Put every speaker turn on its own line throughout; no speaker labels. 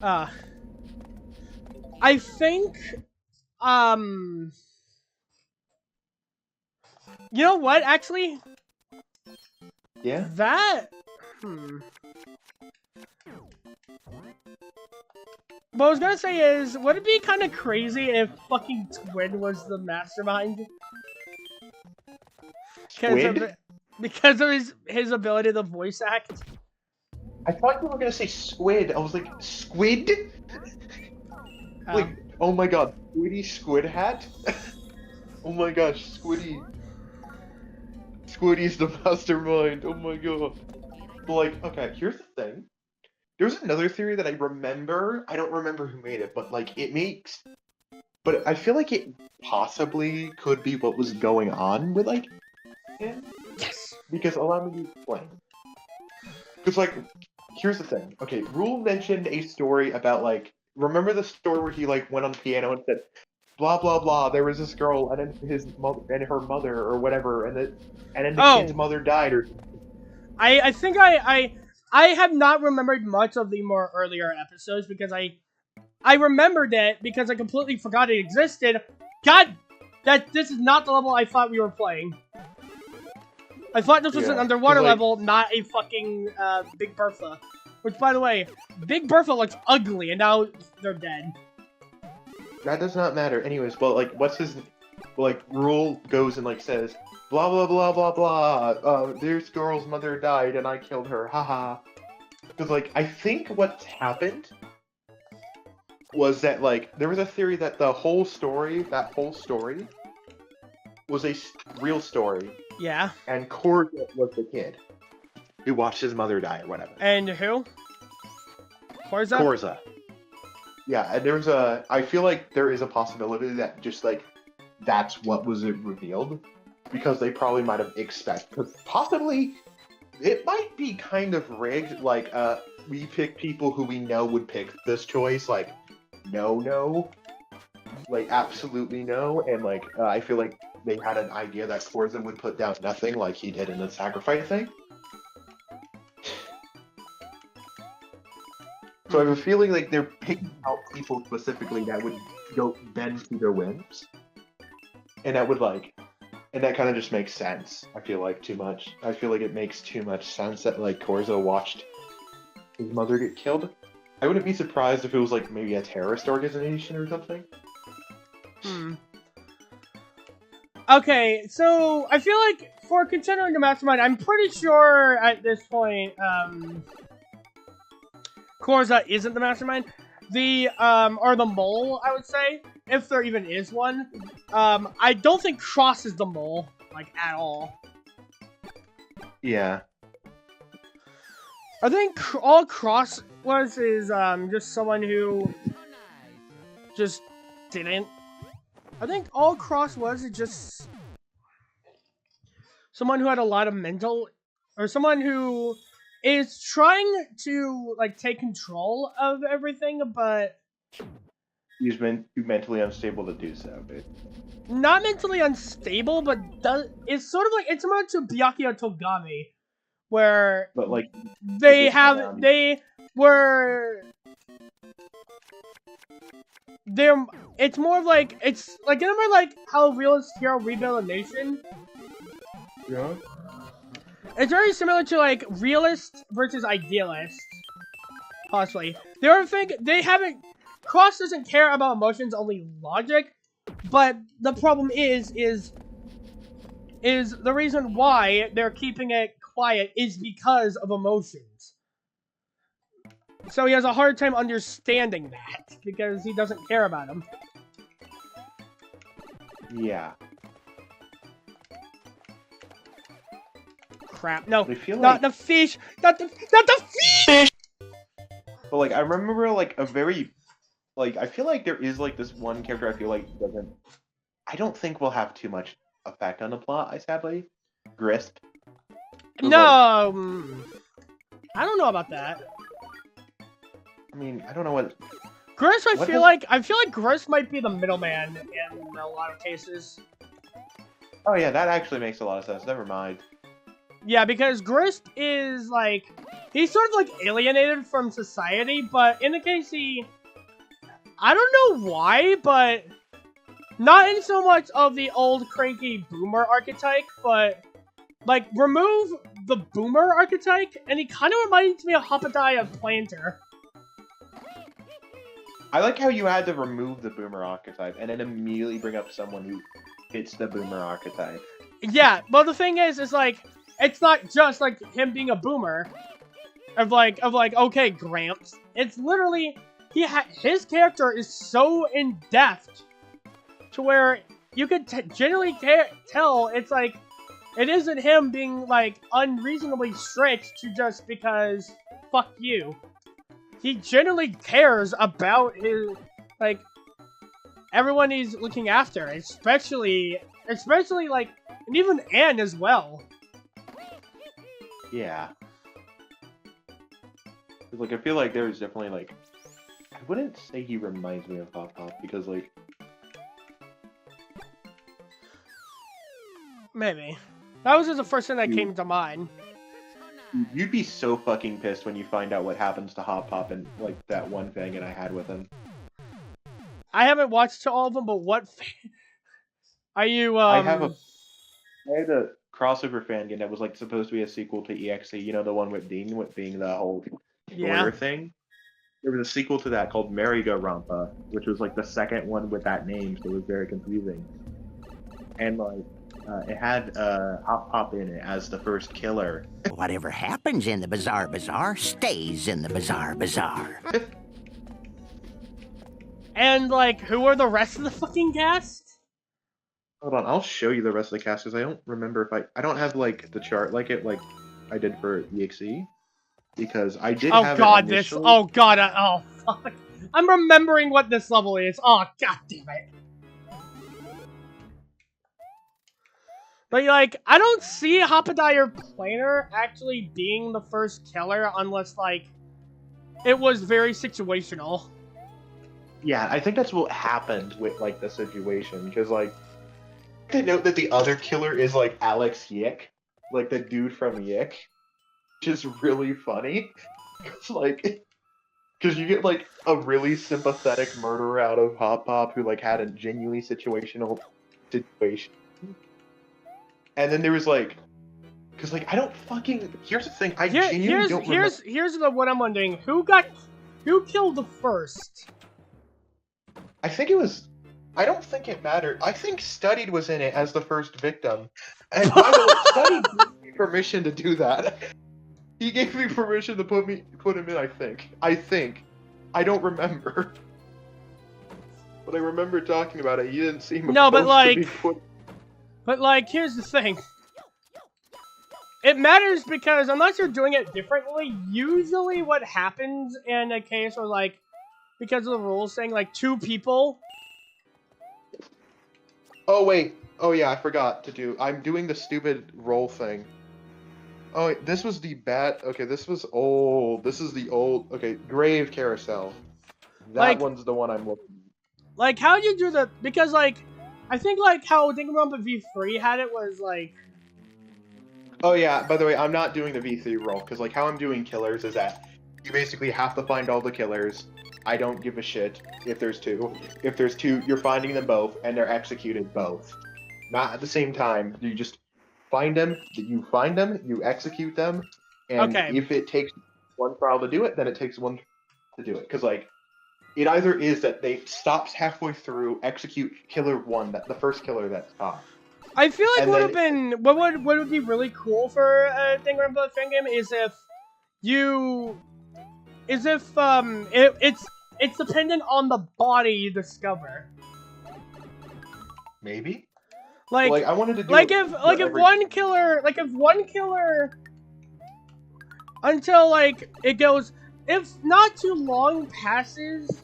I think, you know what, actually?
Yeah?
What I was gonna say is, would it be kind of crazy if fucking Squid was the mastermind?
Squid?
Because of his ability to voice act?
I thought you were gonna say squid. I was like, squid? Like, oh my god, Squiddy Squid Hat? Oh my gosh, Squiddy. Squiddy's the mastermind. Oh my god. But like, okay, here's the thing. There's another theory that I remember. I don't remember who made it, but like, it makes. But I feel like it possibly could be what was going on with like him.
Yes!
Because allow me to explain. Because like, here's the thing. Okay, Rule mentioned a story about like. Remember the story where he like went on the piano and said, "Blah blah blah." There was this girl, and then his mother and her mother, or whatever, and then the kid's mother died, or.
I think I have not remembered much of the more earlier episodes because I remembered it because I completely forgot it existed. God, this is not the level I thought we were playing. I thought this was an underwater level, not a fucking Big Bertha. Which, by the way, Big Bertha looks ugly, and now they're dead.
That does not matter. Anyways, but like, what's his, like, Rule goes and like says, blah blah blah blah blah. This girl's mother died, and I killed her. Haha. Because like, I think what's happened was that like there was a theory that that whole story, was a real story.
Yeah.
And Korza was the kid who watched his mother die or whatever.
And who? Korza?
Korza. Yeah, and there's a. I feel like there is a possibility that just like that's what was revealed, because they probably might have expected. Because possibly it might be kind of rigged. Like, we pick people who we know would pick this choice. Like, no, like absolutely no. And like, I feel like they had an idea that Korza would put down nothing, like he did in the sacrifice thing. So I have a feeling like they're picking out people specifically that would go bend to their whims, and that would like, and that kind of just makes sense. I feel like too much. I feel like it makes too much sense that like Korza watched his mother get killed. I wouldn't be surprised if it was like maybe a terrorist organization or something.
Okay, so I feel like for continuing the mastermind, I'm pretty sure at this point, Korza isn't the mastermind. Or the mole, I would say, if there even is one. I don't think Cross is the mole, like, at all.
Yeah.
I think all Cross was is, just someone who just didn't. I think all Cross was is just someone who had a lot of mental, or someone who is trying to, like, take control of everything, but
He's mentally unstable to do so, but
not mentally unstable, but it's sort of like, it's similar to Byakuya Togami, where
but like
it's more of like, it's like, remember like how Realist Hero Rehabilitation?
Yeah.
It's very similar to like Realist versus Idealist, possibly. The other thing, Cross doesn't care about emotions, only logic, but the problem is the reason why they're keeping it quiet is because of emotions. So he has a hard time understanding that, because he doesn't care about them.
Yeah.
Crap, no,
Not
like... the fish! Not the fish!
But like, I remember like a very, like, I feel like there is like this one character I feel like doesn't, I don't think will have too much effect on the plot, sadly. Grisp.
No, I don't know about that.
I mean, I don't know what...
Grisp, I feel like Grisp might be the middleman in a lot of cases.
Oh yeah, that actually makes a lot of sense. Never mind.
Yeah, because Grisp is like... he's sort of like alienated from society, but in the case I don't know why, but not in so much of the old cranky boomer archetype, but like remove the boomer archetype, and he kind of reminds me of Hopadai of Planter.
I like how you had to remove the boomer archetype and then immediately bring up someone who fits the boomer archetype.
Yeah, well the thing is like, it's not just like him being a boomer, of like, okay, Gramps. It's literally, his character is so in-depth to where you could generally tell it's like, it isn't him being like unreasonably strict to just because, fuck you. He genuinely cares about his, like, everyone he's looking after, especially like, and even Anne as well.
Yeah. Like, I feel like there's definitely, like, I wouldn't say he reminds me of Hop Hop, because, like...
Maybe. That was just the first thing that came to mind.
You'd be so fucking pissed when you find out what happens to Hop Hop and, like, that one Fangin I had with him.
I haven't watched all of them, but what are you,
I had a crossover Fangin that was, like, supposed to be a sequel to EXE, you know, the one with Dean, with being the whole lawyer thing? There was a sequel to that called Merry-Go-Rampa, which was, like, the second one with that name, so it was very confusing. And, like, it had Hop Hop in it as the first killer.
Whatever happens in the Bizarre Bazaar stays in the Bizarre Bazaar.
And, like, who are the rest of the fucking cast?
Hold on, I'll show you the rest of the cast, because I don't remember if I don't have, like, the chart like it, like I did for EXE. Because I did have it initially.
Oh god, oh fuck. I'm remembering what this level is. Oh god damn it. But, like, I don't see Hopadai or Planner actually being the first killer unless, like, it was very situational.
Yeah, I think that's what happened with, like, the situation, because, like, I note that the other killer is, like, Alex Yick, like, the dude from Yick, which is really funny, because you get, like, a really sympathetic murderer out of Hop Hop who, like, had a genuinely situational situation. And then there was, like, because, like, I don't fucking, here's the thing, I genuinely don't remember.
Here's what I'm wondering, who killed the first?
I think it was, I don't think it mattered. I think Studied was in it as the first victim. And by the way, Studied gave me permission to do that. He gave me permission to put him in, I think. I don't remember. But I remember talking about it. He didn't seem
no, but like,
to be put...
But like, here's the thing. It matters because unless you're doing it differently, usually what happens in a case where, like, because of the rules saying, like, 2 people.
Oh, wait. Oh, yeah, I forgot to do... I'm doing the stupid roll thing. Oh, wait, this was the bad... Okay, this was old. This is the old... Okay, Grave Carousel. That
like,
one's the one I'm looking at.
Like, how do you do the... Because, like, I think, like, how Danganronpa V3 had it was, like...
Oh, yeah, by the way, I'm not doing the V3 roll, because, like, how I'm doing killers is that you basically have to find all the killers. I don't give a shit if there's 2. If there's 2, you're finding them both, and they're executed both. Not at the same time. You just find them, you execute them, and if it takes one trial to do it, then it takes one to do it. Because, like, it either is that they stops halfway through, execute killer 1, the first killer that's caught.
I feel like what would be really cool for a Danganronpa fan game is if it's dependent on the body you discover.
Maybe.
Like
I wanted to do
if one killer until, like, it goes, if not too long passes.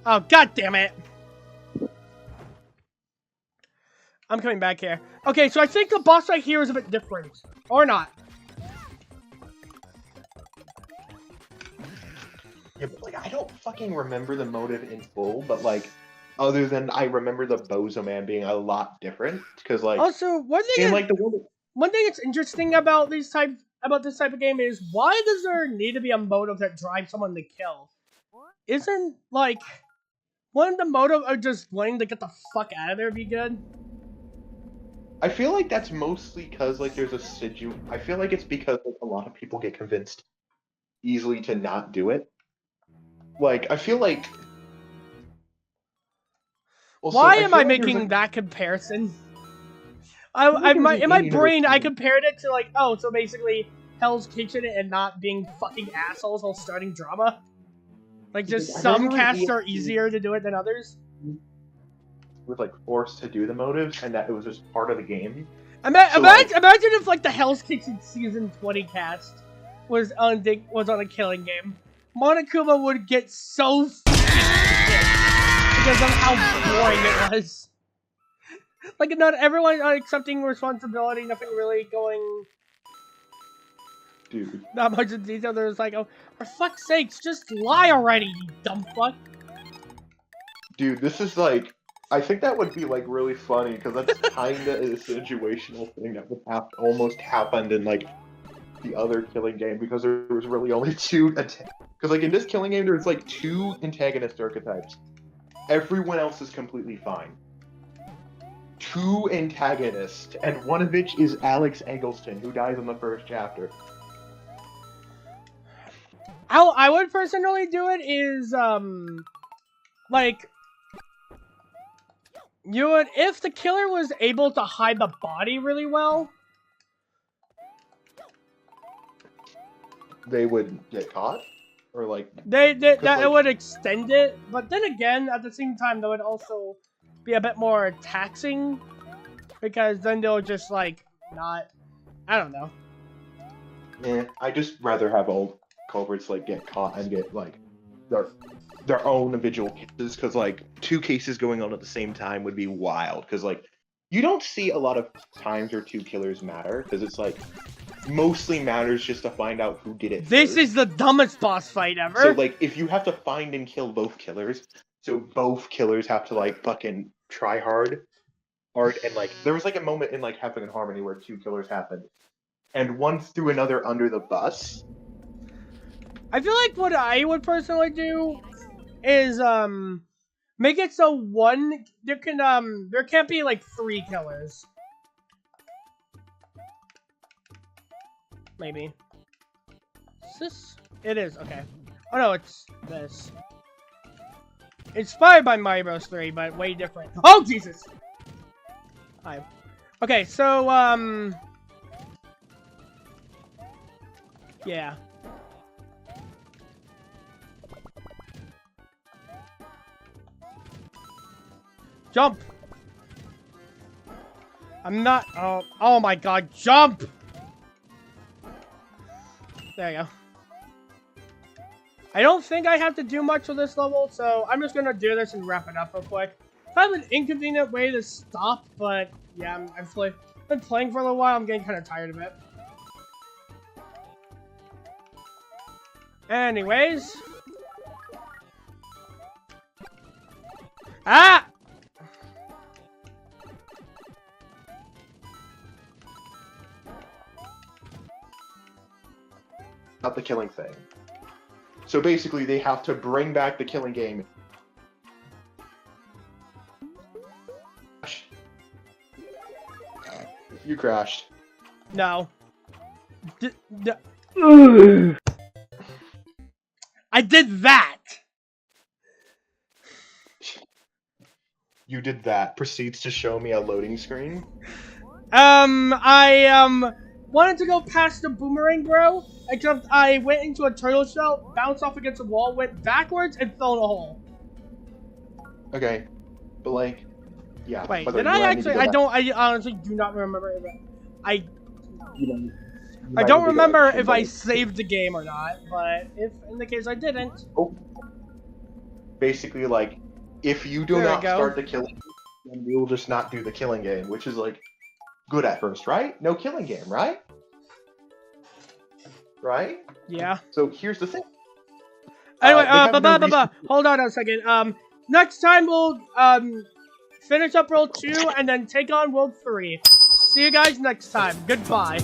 Oh god damn it. I'm coming back here. Okay, so I think the boss right here is a bit different. Or not.
Yeah, but, like, I don't fucking remember the motive in full, but, like, other than I remember the Bozo Man being a lot different, because, like...
Also, one thing that's interesting about these types about this type of game is, why does there need to be a motive that drives someone to kill? Isn't, like, wouldn't the motive of just wanting to get the fuck out of there be good?
I feel like that's mostly because, like, there's a I feel like it's because like, a lot of people get convinced easily to not do it. Like, I feel like... Also,
Why
I
am
feel
I
like there's,
making
like,
that comparison?
like there's
in
an
my
universe-
brain, I compared it to, like, oh, so basically, Hell's Kitchen and not being fucking assholes while starting drama. Like, just
I
some
remember
casts
ESP
are easier to do it than others.
was like forced to do the motives, and that it was just part of the game.
Imagine if, like, the Hell's Kitchen Season 20 cast was on a killing game. Monokuma would get so because of how boring it was. Like, not everyone accepting responsibility, nothing really going
Dude.
that much in detail. There's like, oh, for fuck's sakes, just lie already, you dumb fuck.
Dude, this is like... I think that would be, like, really funny, because that's kinda a situational thing that would have almost happened in, like, the other killing game, because there was really only two... Because, like, in this killing game, there's, like, 2 antagonist archetypes. Everyone else is completely fine. 2 antagonists, and one of which is Alex Eggleston, who dies in the first chapter.
How I would personally do it is, like... You would, if the killer was able to hide the body really well,
They would get caught? Or, like...
it would extend it. But then again, at the same time, that would also be a bit more taxing. Because then they'll just, like, not... I don't know.
Yeah, I just rather have old culprits, like, get caught and get, like, their own individual cases, because, like, 2 cases going on at the same time would be wild, because, like, you don't see a lot of times where 2 killers matter, because it's, like, mostly matters just to find out who did it
This
first.
is the dumbest boss fight ever!
So, like, if you have to find and kill both killers, so both killers have to, like, fucking try hard, and, like, there was, like, a moment in, like, Heaven and Harmony where 2 killers happened, and one threw another under the bus.
I feel like what I would personally do is, make it so there can't be, like, 3 killers. Maybe. Is this? It is, okay. Oh no, it's this. Inspired by Mario Bros. 3, but way different. Oh, Jesus! Hi. Okay, so, yeah. Jump! I'm not... Oh my god, jump! There you go. I don't think I have to do much with this level, so I'm just gonna do this and wrap it up real quick. Kind of an inconvenient way to stop, but yeah, I've been playing for a little while. I'm getting kind of tired of it. Anyways. Ah!
Not the killing thing. So basically, they have to bring back the killing game. You crashed.
No. I did that!
You did that. Proceeds to show me a loading screen.
I wanted to go past the boomerang, bro, except I went into a turtle shell, bounced off against a wall, went backwards, and fell in a hole.
Okay. But, like, yeah.
Wait,
but
did I actually? I honestly do not remember if I don't remember if I saved the game or not, but if in the case I didn't.
Oh. Basically, like, if you do not start the killing, then we will just not do the killing game, which is, like, good at first, right? No killing game, right? Right?
Yeah.
So here's the thing.
Anyway, hold on a second. Next time we'll finish up World 2 and then take on World 3. See you guys next time. Goodbye.